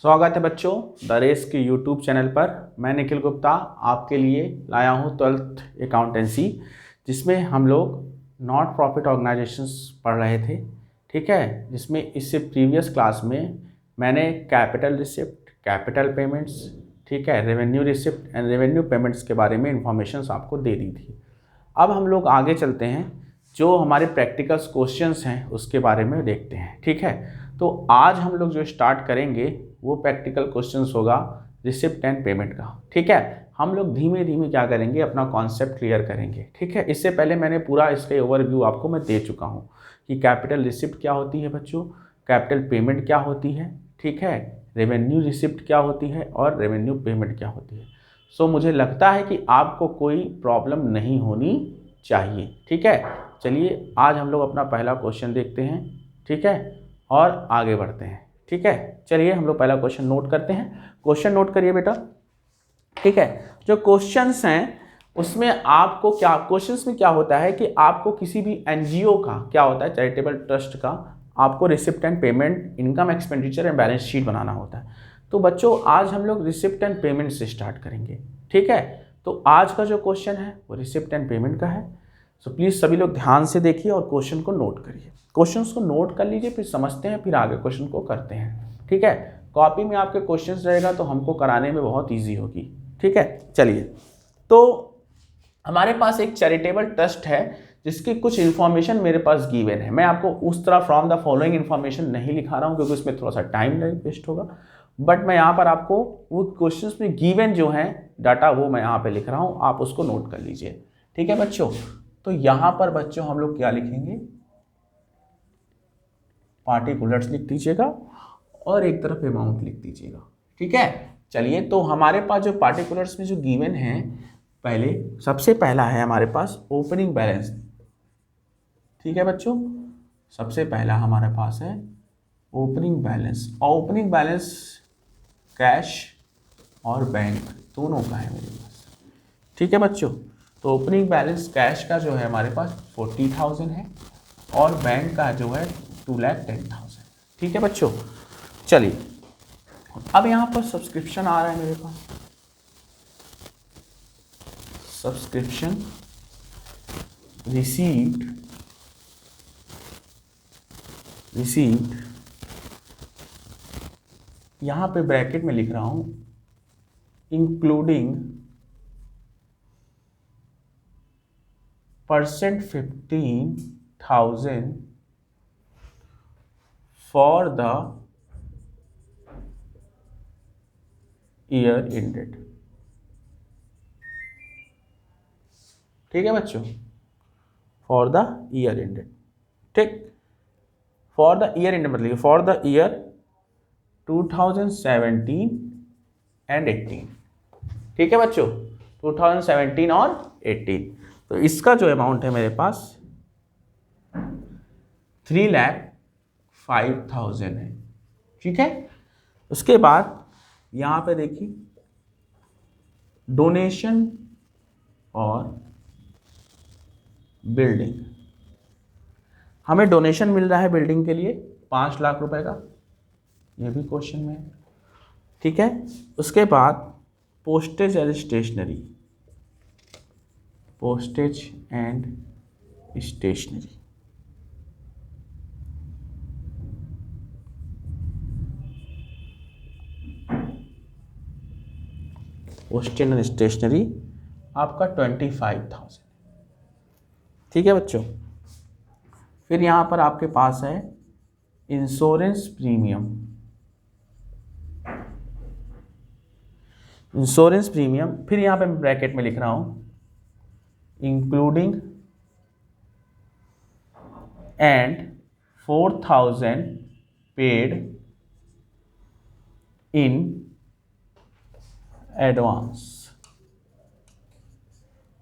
स्वागत है बच्चों द रेस के यूट्यूब चैनल पर। मैं निखिल गुप्ता आपके लिए लाया हूँ 12th अकाउंटेंसी, जिसमें हम लोग नॉट प्रॉफिट ऑर्गेनाइजेशंस पढ़ रहे थे। ठीक है, जिसमें इससे प्रीवियस क्लास में मैंने कैपिटल रिसिप्ट, कैपिटल पेमेंट्स, ठीक है, revenue receipt and revenue payments के बारे में इंफॉर्मेशंस आपको दे दी थी। अब हम लोग आगे चलते हैं, जो हमारे प्रैक्टिकल्स क्वेश्चंस हैं उसके बारे में देखते हैं। ठीक है, तो आज हम लोग जो स्टार्ट करेंगे वो प्रैक्टिकल क्वेश्चंस होगा रिसिप्ट एंड पेमेंट का। ठीक है, हम लोग धीमे धीमे क्या करेंगे, अपना कॉन्सेप्ट क्लियर करेंगे। ठीक है, इससे पहले मैंने पूरा इसका ओवरव्यू आपको मैं दे चुका हूँ कि कैपिटल रिसिप्ट क्या होती है बच्चों, कैपिटल पेमेंट क्या होती है, ठीक है, रेवेन्यू रिसिप्ट क्या होती है और रेवेन्यू पेमेंट क्या होती है। सो मुझे लगता है कि आपको कोई प्रॉब्लम नहीं होनी चाहिए। ठीक है, चलिए आज हम लोग अपना पहला क्वेश्चन देखते हैं। ठीक है, और आगे बढ़ते हैं। ठीक है, चलिए हम लोग पहला क्वेश्चन नोट करते हैं। क्वेश्चन नोट करिए बेटा। ठीक है, जो क्वेश्चंस हैं उसमें आपको क्या, क्वेश्चंस में क्या होता है कि आपको किसी भी एनजीओ का क्या होता है, चैरिटेबल ट्रस्ट का, आपको receipt and payment, income expenditure and balance sheet बनाना होता है। तो बच्चों आज हम लोग रिसिप्ट एंड पेमेंट से स्टार्ट करेंगे। ठीक है, तो आज का जो क्वेश्चन है वो रिसिप्ट एंड पेमेंट का है। सो प्लीज़ सभी लोग ध्यान से देखिए और क्वेश्चन को नोट करिए। क्वेश्चंस को नोट कर लीजिए, फिर समझते हैं, फिर आगे क्वेश्चन को करते हैं। ठीक है, कॉपी में आपके क्वेश्चंस रहेगा तो हमको कराने में बहुत ईजी होगी। ठीक है, चलिए, तो हमारे पास एक चैरिटेबल ट्रस्ट है जिसकी कुछ इन्फॉर्मेशन मेरे पास गिवन है। मैं आपको उस तरह फ्रॉम द फॉलोइंग इन्फॉर्मेशन नहीं लिखा रहा हूँ क्योंकि उसमें थोड़ा सा टाइम वेस्ट होगा, बट मैं यहाँ पर आपको वो क्वेश्चंस में गिवन जो है डाटा वो मैं यहाँ पे लिख रहा हूँ, आप उसको नोट कर लीजिए। ठीक है बच्चों, तो यहाँ पर बच्चों हम लोग क्या लिखेंगे, पार्टिकुलर्स लिख दीजिएगा और एक तरफ अमाउंट लिख दीजिएगा। ठीक है, चलिए, तो हमारे पास जो पार्टिकुलर्स में जो गिवन है, पहले सबसे पहला है हमारे पास ओपनिंग बैलेंस। ठीक है बच्चों, सबसे पहला हमारे पास है ओपनिंग बैलेंस, और ओपनिंग बैलेंस कैश और बैंक दोनों का है मेरे पास। ठीक है बच्चों, तो ओपनिंग बैलेंस कैश का जो है हमारे पास 40,000 है और बैंक का जो है 2,10,000। ठीक है बच्चों, चलिए, अब यहाँ पर सब्सक्रिप्शन आ रहा है मेरे पास, सब्सक्रिप्शन रिसीव्ड यहाँ पे ब्रैकेट में लिख रहा हूँ including percent 15,000 for the year ended. ठीक है बच्चों, फॉर द ईयर एंडेड। ठीक, फॉर द ईयर एंडेड मतलब फॉर द ईयर 2017 एंड 18। ठीक है बच्चों, 2017 और 18। तो इसका जो अमाउंट है मेरे पास 3,05,000 है। ठीक है, उसके बाद यहाँ पे देखिए डोनेशन और बिल्डिंग, हमें डोनेशन मिल रहा है बिल्डिंग के लिए 5 लाख रुपए का, ये भी क्वेश्चन में है। ठीक है, उसके बाद postage and stationery, postage and stationery, postage and stationery आपका 25,000। ठीक है बच्चों, फिर यहाँ पर आपके पास है इंश्योरेंस प्रीमियम, इंश्योरेंस प्रीमियम, फिर यहाँ पे मैं ब्रैकेट में लिख रहा हूँ including and 4,000 paid in advance.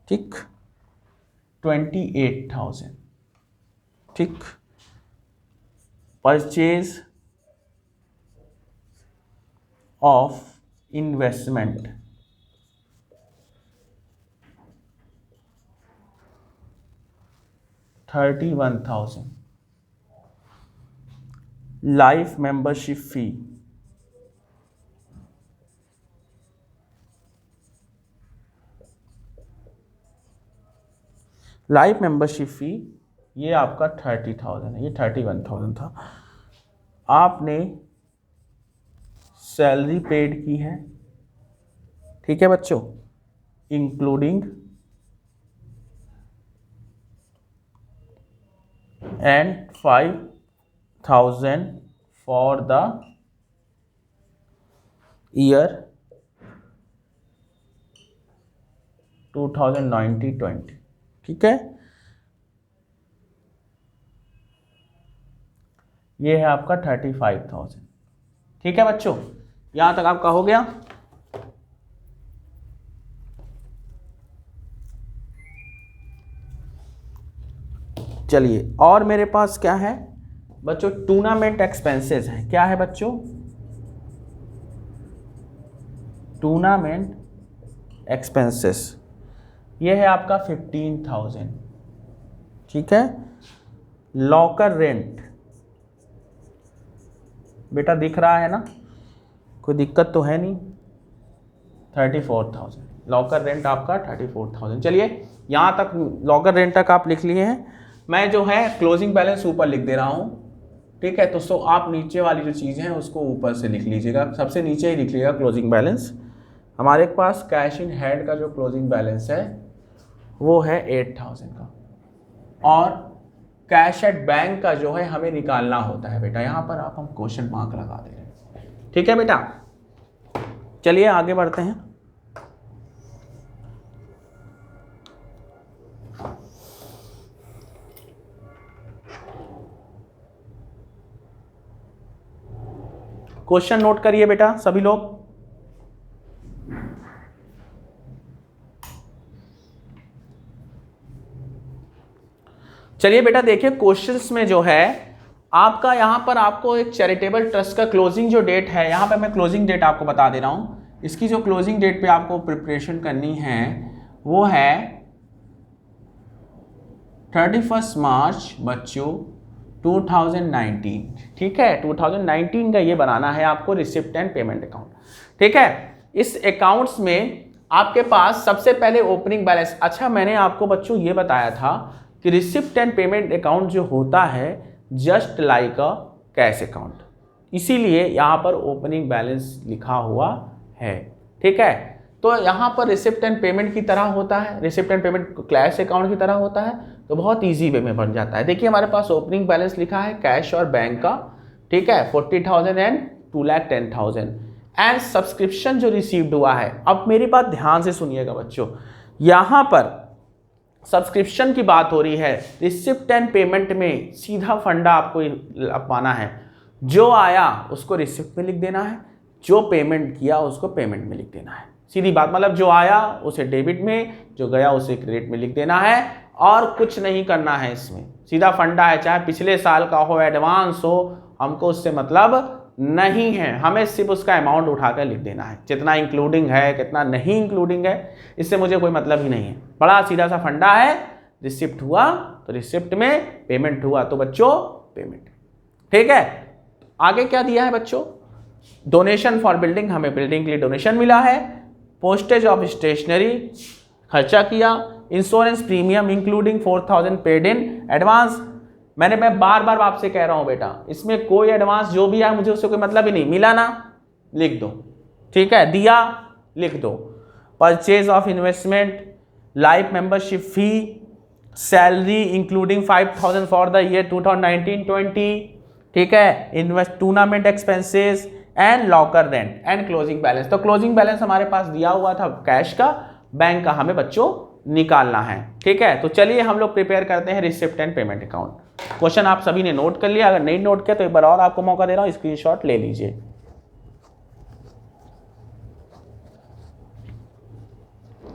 ठीक, 28,000। ठीक, purchase of investment 31,000, life membership fee life membership fee ये आपका 30,000 है, ये 31,000 था। आपने सैलरी पेड की है, ठीक है बच्चों, including and 5,000 for the year 2019-20, ठीक है। ये है आपका 35,000, ठीक है बच्चों, यहां तक आपका हो गया। चलिए, और मेरे पास क्या है बच्चों, टूर्नामेंट एक्सपेंसेस है। क्या है बच्चों, टूर्नामेंट एक्सपेंसेस, ये है आपका 15,000, ठीक है। लॉकर रेंट बेटा दिख रहा है ना, कोई दिक्कत तो है नहीं, 34,000, लॉकर रेंट आपका 34,000। चलिए, यहाँ तक लॉकर रेंट तक आप लिख लिए हैं। मैं जो है क्लोजिंग बैलेंस ऊपर लिख दे रहा हूँ, ठीक है। तो सो आप नीचे वाली जो चीज़ें हैं उसको ऊपर से लिख लीजिएगा, सबसे नीचे ही लिख लीजिएगा क्लोजिंग बैलेंस। हमारे पास कैश इन हैंड का जो क्लोजिंग बैलेंस है वो है 8,000 का, और कैश एट बैंक का जो है हमें निकालना होता है बेटा, यहाँ पर आप हम क्वेश्चन मार्क लगा दे रहे हैं, ठीक है बेटा। चलिए आगे बढ़ते हैं। क्वेश्चन नोट करिए बेटा सभी लोग। चलिए बेटा देखिए, क्वेश्चंस में जो है आपका यहां पर आपको एक चैरिटेबल ट्रस्ट का क्लोजिंग जो डेट है, यहां पे मैं क्लोजिंग डेट आपको बता दे रहा हूं। इसकी जो क्लोजिंग डेट पे आपको प्रिपरेशन करनी है वो है 31 मार्च बच्चों 2019, ठीक है। 2019 का ये बनाना है आपको रिसिप्ट एंड पेमेंट अकाउंट, ठीक है। इस अकाउंट्स में आपके पास सबसे पहले ओपनिंग बैलेंस, अच्छा मैंने आपको बच्चों ये बताया था कि रिसिप्ट एंड पेमेंट अकाउंट जो होता है just like a cash account, इसीलिए यहाँ पर ओपनिंग बैलेंस लिखा हुआ है, ठीक है। तो यहाँ पर रिसिप्ट एंड पेमेंट की तरह होता है, receipt and payment cash account की तरह होता है, तो बहुत इजी वे में बन जाता है। देखिए हमारे पास ओपनिंग बैलेंस लिखा है कैश और बैंक का, ठीक है, 40,000 एंड 2,10,000, एंड सब्सक्रिप्शन जो रिसीव्ड हुआ है। अब मेरी बात ध्यान से सुनिएगा बच्चों, यहाँ पर सब्सक्रिप्शन की बात हो रही है, रिसिप्ट एंड पेमेंट में सीधा फंडा आपको अपनाना है, जो आया उसको रिसिप्ट में लिख देना है, जो पेमेंट किया उसको पेमेंट में लिख देना है, सीधी बात। मतलब जो आया उसे डेबिट में, जो गया उसे क्रेडिट में लिख देना है, और कुछ नहीं करना है इसमें, सीधा फंडा है, चाहे पिछले साल का हो, एडवांस हो, हमको उससे मतलब नहीं है, हमें सिर्फ उसका अमाउंट उठाकर लिख देना है, कितना इंक्लूडिंग है कितना नहीं इंक्लूडिंग है, इससे मुझे कोई मतलब ही नहीं है। बड़ा सीधा सा फंडा है, रिसिप्ट हुआ तो रिसिप्ट में, पेमेंट हुआ तो बच्चों पेमेंट, ठीक है। आगे क्या दिया है बच्चों, डोनेशन फॉर बिल्डिंग, हमें बिल्डिंग के लिए डोनेशन मिला है, पोस्टेज ऑफ स्टेशनरी खर्चा किया, insurance premium including 4,000 paid in advance. मैं बार बार आपसे कह रहा हूं बेटा, इसमें कोई एडवांस जो भी है मुझे उससे कोई मतलब ही नहीं, मिला ना लिख दो, ठीक है, दिया लिख दो। Purchase of investment, life membership fee, salary including 5,000 for the year 2019-20, ठीक है, invest tournament expenses and locker rent and closing balance. तो क्लोजिंग बैलेंस हमारे पास दिया हुआ था कैश का, बैंक का हमें बच्चों निकालना है, ठीक है। तो चलिए हम लोग प्रिपेयर करते हैं receipt and payment account. Question आप सभी ने नोट कर लिया, अगर नहीं नोट किया तो एक बार और आपको मौका दे रहा हूं, स्क्रीनशॉट ले लीजिए।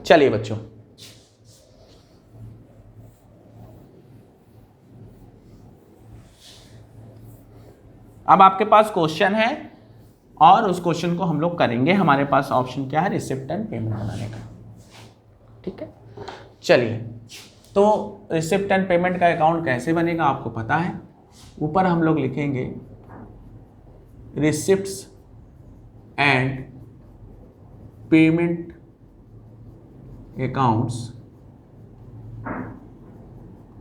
चलिए बच्चों, अब आपके पास क्वेश्चन है और उस क्वेश्चन को हम लोग करेंगे। हमारे पास ऑप्शन क्या है, रिसिप्ट एंड पेमेंट बनाने का, ठीक है। चलिए, तो रिसिप्ट एंड पेमेंट का अकाउंट कैसे बनेगा आपको पता है, ऊपर हम लोग लिखेंगे रिसिप्ट्स एंड पेमेंट अकाउंट्स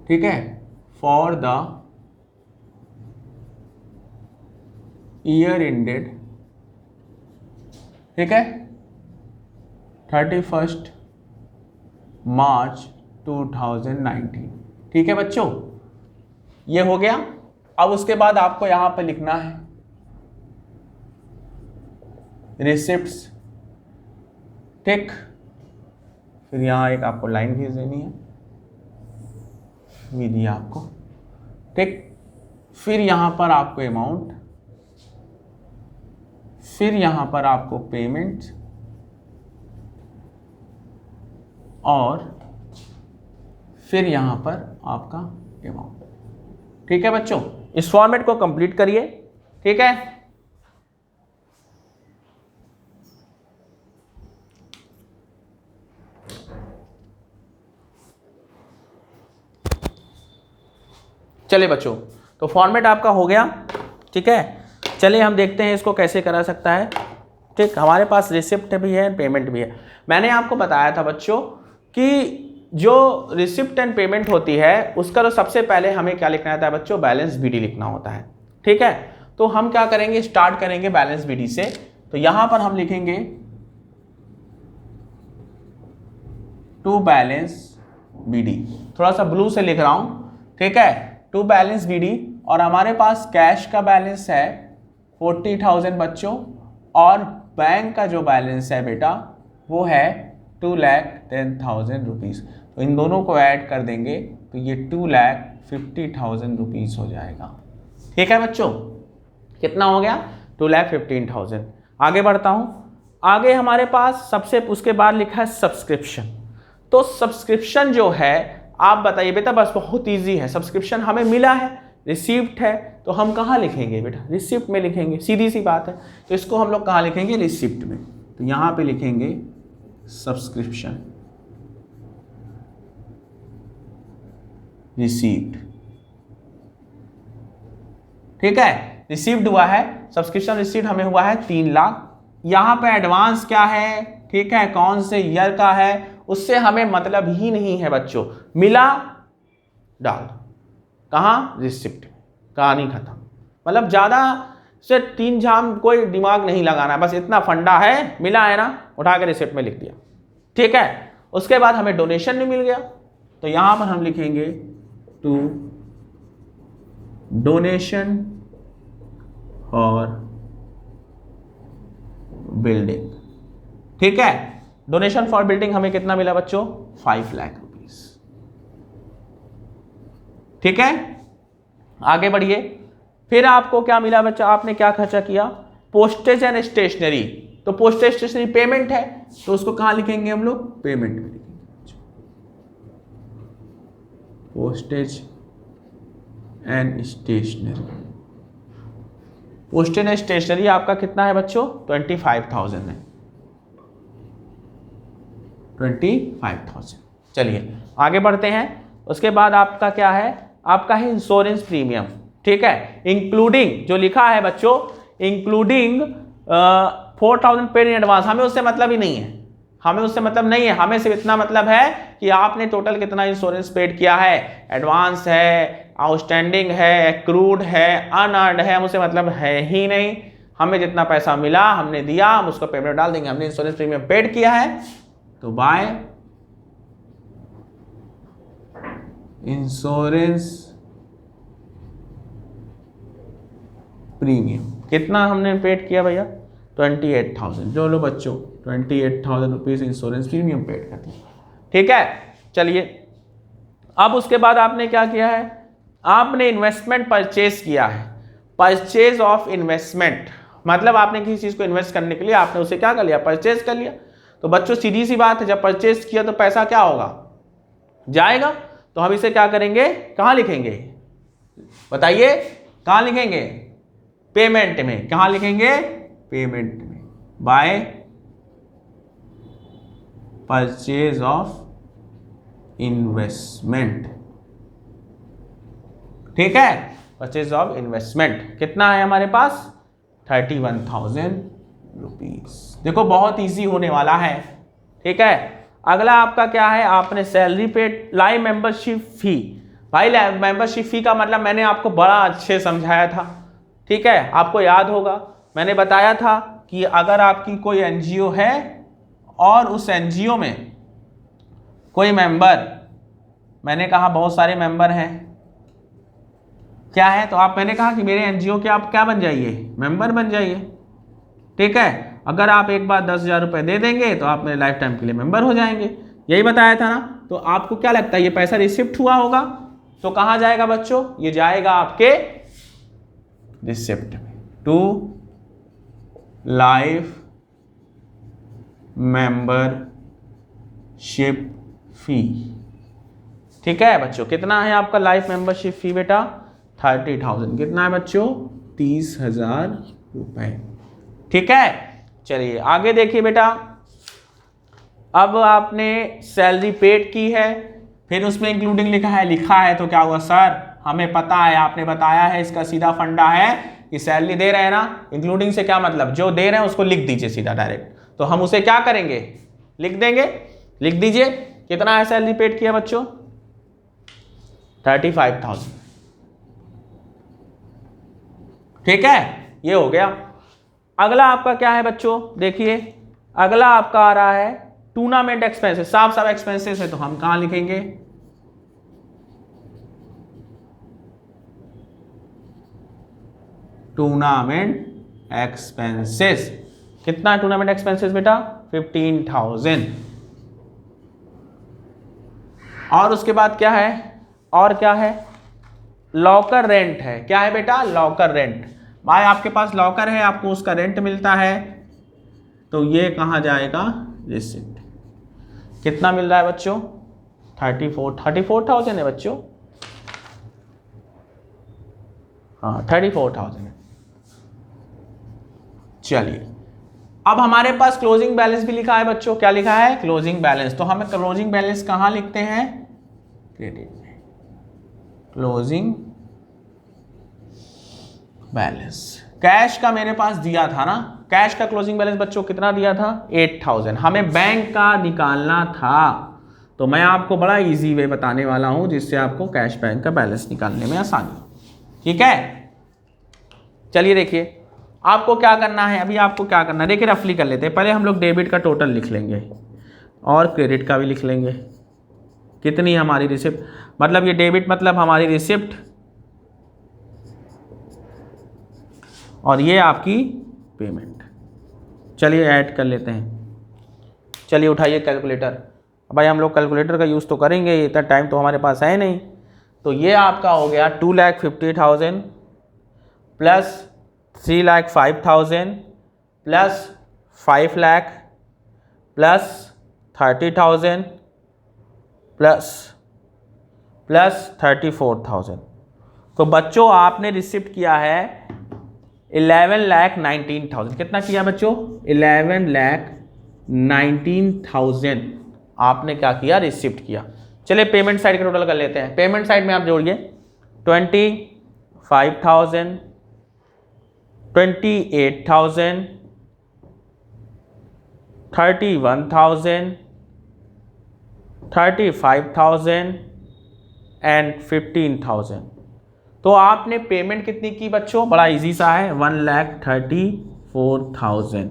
ठीक है, फॉर द ईयर एंडेड, ठीक है, 31 मार्च 2019। ठीक है बच्चों, ये हो गया। अब उसके बाद आपको यहां पर लिखना है रिसिप्ट्स, ठीक, फिर यहां एक आपको लाइन भेज देनी है, भी दिया आपको, ठीक, फिर यहां पर आपको अमाउंट, फिर यहां पर आपको पेमेंट, और फिर यहां पर आपका अमाउंट। ठीक है बच्चों, इस फॉर्मेट को कंप्लीट करिए। ठीक है, चलिए बच्चों, तो फॉर्मेट आपका हो गया। ठीक है, चलिए हम देखते हैं इसको कैसे करा सकता है। ठीक, हमारे पास रिसिप्ट भी है, पेमेंट भी है। मैंने आपको बताया था बच्चों कि जो रिसिप्ट एंड पेमेंट होती है उसका तो सबसे पहले हमें क्या लिखना होता है बच्चों, बैलेंस बीडी लिखना होता है। ठीक है, तो हम क्या करेंगे, स्टार्ट करेंगे बैलेंस बीडी से। तो यहां पर हम लिखेंगे टू बैलेंस बीडी, थोड़ा सा ब्लू से लिख रहा हूं, ठीक है, टू बैलेंस बीडी, और हमारे पास कैश का बैलेंस है 40,000 बच्चों, और बैंक का जो बैलेंस है बेटा वो है 2,10,000 रुपीज़। तो इन दोनों को ऐड कर देंगे तो ये 2,50,000 रुपीज़ हो जाएगा। ठीक है बच्चों, कितना हो गया, 2,15,000। आगे बढ़ता हूँ, आगे हमारे पास सबसे उसके बाद लिखा है सब्सक्रिप्शन। तो सब्सक्रिप्शन जो है, आप बताइए बेटा, बस बहुत इजी है। सब्सक्रिप्शन हमें मिला है, रिसीप्ट है, तो हम कहाँ लिखेंगे बेटा, रिसिप्ट में लिखेंगे, सीधी सी बात है। तो इसको हम लोग कहाँ लिखेंगे, रिसिप्ट में। तो यहाँ पे लिखेंगे सब्सक्रिप्शन रिसीप्ट। ठीक है, रिसीव्ड हुआ है, सब्सक्रिप्शन रिसीव्ड हमें हुआ है 3 लाख। यहां पे एडवांस क्या है, ठीक है, कौन से ईयर का है उससे हमें मतलब ही नहीं है बच्चों, मिला डाल, कहां, रिसिप्ट, कहानी खत्म। मतलब ज्यादा से 3 झाम कोई दिमाग नहीं लगाना, बस इतना फंडा है, मिला है ना, उठा के रिसिप्ट में लिख दिया। ठीक है, उसके बाद हमें डोनेशन भी मिल गया, तो यहां पर हम लिखेंगे टू डोनेशन और बिल्डिंग। ठीक है, डोनेशन फॉर बिल्डिंग हमें कितना मिला बच्चों, 5 लाख रुपीस। ठीक है, आगे बढ़िए। फिर आपको क्या मिला बच्चा, आपने क्या खर्चा किया, पोस्टेज एंड स्टेशनरी। तो पोस्टेज स्टेशनरी पेमेंट है, तो उसको कहां लिखेंगे हम लोग, पेमेंट में लिखेंगे। Postage and stationery, postage and stationery आपका कितना है बच्चों, 25,000 है, 25,000। चलिए आगे बढ़ते हैं। उसके बाद आपका क्या है, आपका है इंश्योरेंस प्रीमियम। ठीक है, इंक्लूडिंग जो लिखा है बच्चों, इंक्लूडिंग 4,000 पेड इन एडवांस, हमें उससे मतलब ही नहीं है, हमें उससे मतलब नहीं है, हमें सिर्फ इतना मतलब है कि आपने टोटल कितना इंश्योरेंस पेड किया है, एडवांस है, आउटस्टैंडिंग है, एक्रूड है, अनअर्न्ड है, मुझे मतलब है ही नहीं। हमें जितना पैसा मिला हमने दिया, हम उसको पेमेंट डाल देंगे, हमने इंश्योरेंस प्रीमियम पेड किया है, तो बाय इंश्योरेंस प्रीमियम कितना हमने पेड किया भैया, 28,000। जो लो बच्चों 28,000 रुपीज इंश्योरेंस प्रीमियम पेड कर दिया। ठीक है, चलिए अब उसके बाद आपने क्या किया है, आपने इन्वेस्टमेंट परचेज किया है। परचेज ऑफ इन्वेस्टमेंट मतलब आपने किसी चीज को इन्वेस्ट करने के लिए आपने उसे क्या कर लिया, परचेज कर लिया। तो बच्चों सीधी सी बात है, जब परचेज किया तो पैसा क्या होगा, जाएगा। तो हम इसे क्या करेंगे, कहां लिखेंगे बताइए, कहां लिखेंगे, पेमेंट में। कहां लिखेंगे, पेमेंट में, बाय परचेज ऑफ इन्वेस्टमेंट। ठीक है, परचेज ऑफ इन्वेस्टमेंट कितना है हमारे पास, 31,000 रुपीज। देखो बहुत इजी होने वाला है। ठीक है, अगला आपका क्या है, आपने salary paid, live membership fee. भाई मेंबरशिप फी का मतलब मैंने आपको बड़ा अच्छे समझाया था, ठीक है, आपको याद होगा। मैंने बताया था कि अगर आपकी कोई एनजीओ है और उस एनजीओ में कोई मेंबर, मैंने कहा बहुत सारे मेंबर हैं, क्या है, तो मैंने कहा कि मेरे एनजीओ के आप क्या बन जाइए, मेंबर बन जाइए, ठीक है। अगर आप एक बार 10,000 रुपये दे देंगे तो आप मेरे लाइफ टाइम के लिए मेंबर हो जाएंगे, यही बताया था ना। तो आपको क्या लगता है ये पैसा रिसिप्ट हुआ होगा, तो कहाँ जाएगा बच्चों, ये जाएगा आपके रिसिप्ट में, टू लाइफ मेंबरशिप फी, ठीक है बच्चों। कितना है आपका लाइफ मेंबरशिप फी बेटा, 30,000। कितना है बच्चों, 30,000 रुपए, ठीक है। चलिए आगे देखिए बेटा, अब आपने सैलरी पेड की है, फिर उसमें इंक्लूडिंग लिखा है तो क्या हुआ सर, हमें पता है, आपने बताया है, इसका सीधा फंडा है कि सैलरी दे रहे हैं ना, इंक्लूडिंग से क्या मतलब, जो दे रहे हैं उसको लिख दीजिए सीधा डायरेक्ट, तो हम उसे क्या करेंगे, लिख देंगे, लिख दीजिए। कितना है सैलरी पेड किया बच्चों, 35,000, ठीक है, ये हो गया। अगला आपका क्या है बच्चों, देखिए अगला आपका आ रहा है टूर्नामेंट एक्सपेंसेस, साफ साफ एक्सपेंसेस है, तो हम कहां लिखेंगे, टूर्नामेंट एक्सपेंसेस। कितना है टूर्नामेंट एक्सपेंसेस बेटा, 15,000। और उसके बाद क्या है, और क्या है, लॉकर रेंट है, क्या है बेटा, लॉकर रेंट। भाई आपके पास लॉकर है, आपको उसका रेंट मिलता है, तो ये कहाँ जाएगा, रिसिप्ट। कितना मिल रहा है बच्चों, 34,000 है बच्चों, हाँ 34,000 है। चलिए अब हमारे पास क्लोजिंग बैलेंस भी लिखा है बच्चों, क्या लिखा है, क्लोजिंग बैलेंस। तो हमें क्लोजिंग बैलेंस कहाँ लिखते हैं, क्रेडिट में, क्लोजिंग बैलेंस। कैश का मेरे पास दिया था ना, कैश का क्लोजिंग बैलेंस बच्चों कितना दिया था, 8,000। हमें बैंक का निकालना था, तो मैं आपको बड़ा इजी वे बताने वाला हूं जिससे आपको कैश बैंक का बैलेंस निकालने में आसानी, ठीक है। चलिए देखिए आपको क्या करना है, अभी आपको क्या करना है, देखिए रफली कर लेते हैं। पहले हम लोग डेबिट का टोटल लिख लेंगे और क्रेडिट का भी लिख लेंगे, कितनी हमारी रिसिप्ट, मतलब ये डेबिट मतलब हमारी रिसिप्ट, और ये आपकी पेमेंट। चलिए ऐड कर लेते हैं, चलिए उठाइए कैलकुलेटर। भाई हम लोग कैलकुलेटर का यूज़ तो करेंगे, इतना टाइम तो हमारे पास है नहीं। तो ये आपका हो गया 2,50,000 plus 3,05,000 plus 5 lakh plus 30,000 plus 34,000। तो बच्चों आपने रिसिप्ट किया है 11,19,000। कितना किया बच्चों, 11,19,000 आपने क्या किया, रिसिप्ट किया। चलिए पेमेंट साइड का टोटल कर लेते हैं। पेमेंट साइड में आप जोड़िए 25,000, 28,000, 31,000, 35,000 एंड 15,000। तो आपने पेमेंट कितनी की बच्चों, बड़ा इजी सा है, 1,34,000।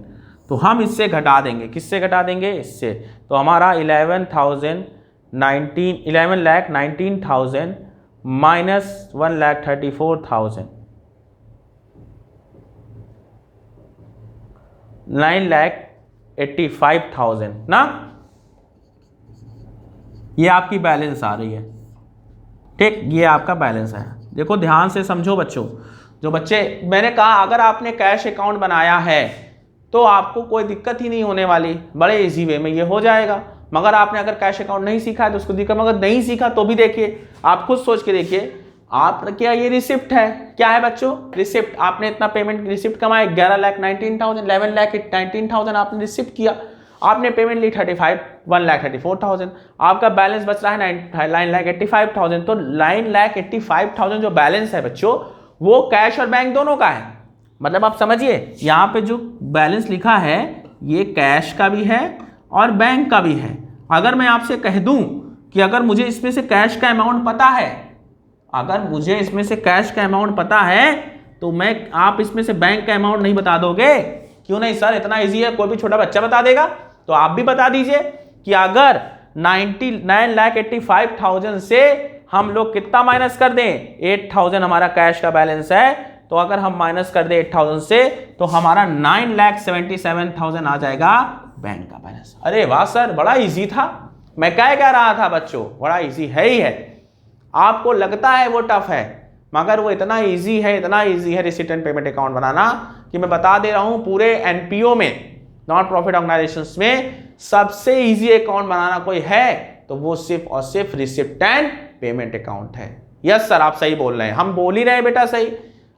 तो हम इससे घटा देंगे, किससे घटा देंगे, इससे। तो हमारा 11,19,000 माइनस 1,34,000, 9,85,000 ना, ये आपकी बैलेंस आ रही है, ठीक, ये आपका बैलेंस है। देखो ध्यान से समझो बच्चों, जो बच्चे, मैंने कहा अगर आपने कैश अकाउंट बनाया है तो आपको कोई दिक्कत ही नहीं होने वाली, बड़े इजी वे में ये हो जाएगा। मगर आपने अगर कैश अकाउंट नहीं सीखा है तो उसको दिक्कत, मगर नहीं सीखा तो भी देखिए, आप खुद सोच के देखिए, आप क्या ये रिसिप्ट है, क्या है बच्चों, रिसिप्ट। आपने इतना पेमेंट रिसिप्ट कमाया 11,19,000, 11,19,000 आपने रिसिप्ट किया, आपने पेमेंट ली 1,34,000, आपका बैलेंस बच रहा है 9,85,000। तो 9,85,000 जो बैलेंस है बच्चों, वो कैश और बैंक दोनों का है। मतलब आप समझिए यहाँ पे जो बैलेंस लिखा है ये कैश का भी है और बैंक का भी है। अगर मैं आपसे कह दूं कि अगर मुझे इसमें से कैश का अमाउंट पता है अगर मुझे इसमें से कैश का अमाउंट पता है तो आप इसमें से बैंक का अमाउंट नहीं बता दोगे? क्यों नहीं सर, इतना इजी है, कोई भी छोटा बच्चा बता देगा। तो आप भी बता दीजिए कि अगर 9,85,000 से हम लोग कितना माइनस कर दें, 8,000 हमारा कैश का बैलेंस है, तो अगर हम माइनस कर दें 8,000 से तो हमारा 9,77,000 आ जाएगा बैंक का बैलेंस। अरे वाह सर, बड़ा इजी था। मैं क्या कह रहा था बच्चों, बड़ा इजी है ही है। आपको लगता है वो टफ है, मगर वो इतना इजी है, इतना इजी है रिसीट एंड पेमेंट अकाउंट बनाना कि मैं बता दे रहा हूं पूरे एनपीओ में, नॉन प्रॉफिट ऑर्गेनाइजेशंस में सबसे इजी अकाउंट बनाना कोई है तो वो सिर्फ और सिर्फ रिसिप्ट एंड पेमेंट अकाउंट है। यस सर, आप सही बोल रहे हैं, हम बोल ही रहे हैं बेटा सही।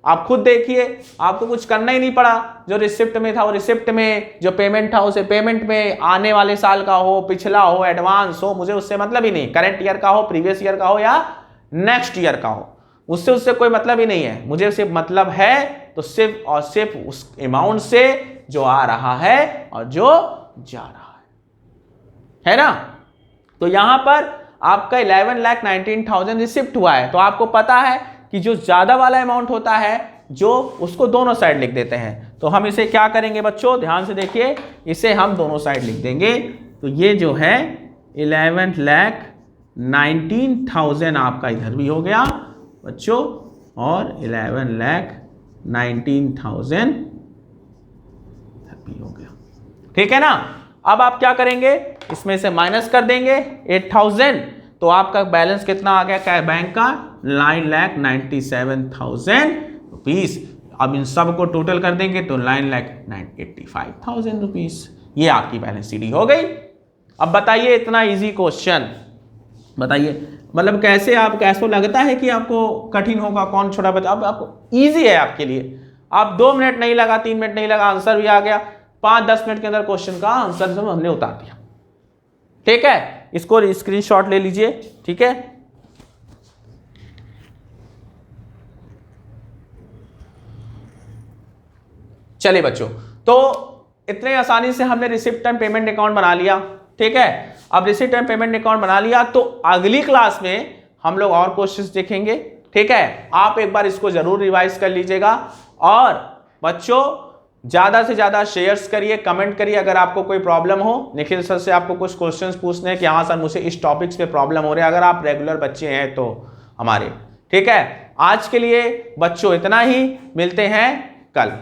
आप खुद देखिए, आपको कुछ करना ही नहीं पड़ा। जो रिसिप्ट में था वो रिसिप्ट में, जो पेमेंट था उसे पेमेंट में, आने वाले साल का हो, पिछला हो, एडवांस हो, मुझे उससे मतलब ही नहीं। करंट ईयर का हो, प्रीवियस ईयर का हो या नेक्स्ट ईयर का हो, उससे कोई मतलब ही नहीं है। मुझे सिर्फ मतलब है तो सिर्फ और सिर्फ उस अमाउंट से जो आ रहा है और जो जा रहा है ना। तो यहां पर आपका 11,19,000 रिसिप्ट हुआ है, तो आपको पता है कि जो ज्यादा वाला अमाउंट होता है जो उसको दोनों साइड लिख देते हैं। तो हम इसे क्या करेंगे बच्चों, ध्यान से देखिए, इसे हम दोनों साइड लिख देंगे। तो ये जो है 11,19,000 आपका इधर भी हो गया बच्चों, और 11,19,000 इधर भी हो गया। ठीक है ना। अब आप क्या करेंगे, इसमें से माइनस कर देंगे 8,000, तो आपका बैलेंस कितना आ गया क्या बैंक का, 9,97,000 रुपीज। अब इन सब को टोटल कर देंगे तो 9,85,000 रुपीज, ये आपकी बैलेंस शीट हो गई। अब बताइए, इतना इजी क्वेश्चन बताइए, मतलब कैसे लगता है कि आपको कठिन होगा, कौन छोटा बच्चा, अब आपको इजी है आपके लिए। आप 2 मिनट नहीं लगा, 3 मिनट नहीं लगा, आंसर भी आ गया। 5-10 मिनट के अंदर क्वेश्चन का आंसर सब हमने उतार दिया। ठीक है, इसको स्क्रीनशॉट ले लीजिए। ठीक है, चलिए बच्चों, तो इतने आसानी से हमने रिसिप्ट एंड पेमेंट अकाउंट बना लिया। ठीक है, अब रिसिप्ट एंड पेमेंट अकाउंट बना लिया तो अगली क्लास में हम लोग और क्वेश्चंस देखेंगे। ठीक है, आप एक बार इसको जरूर रिवाइज कर लीजिएगा, और बच्चों ज्यादा से ज्यादा शेयर्स करिए, कमेंट करिए। अगर आपको कोई प्रॉब्लम हो, निखिल सर से आपको कुछ क्वेश्चंस पूछने हैं कि हाँ सर मुझे इस टॉपिक्स पे प्रॉब्लम हो रहे हैं, अगर आप रेगुलर बच्चे हैं तो हमारे। ठीक है, आज के लिए बच्चों इतना ही, मिलते हैं कल।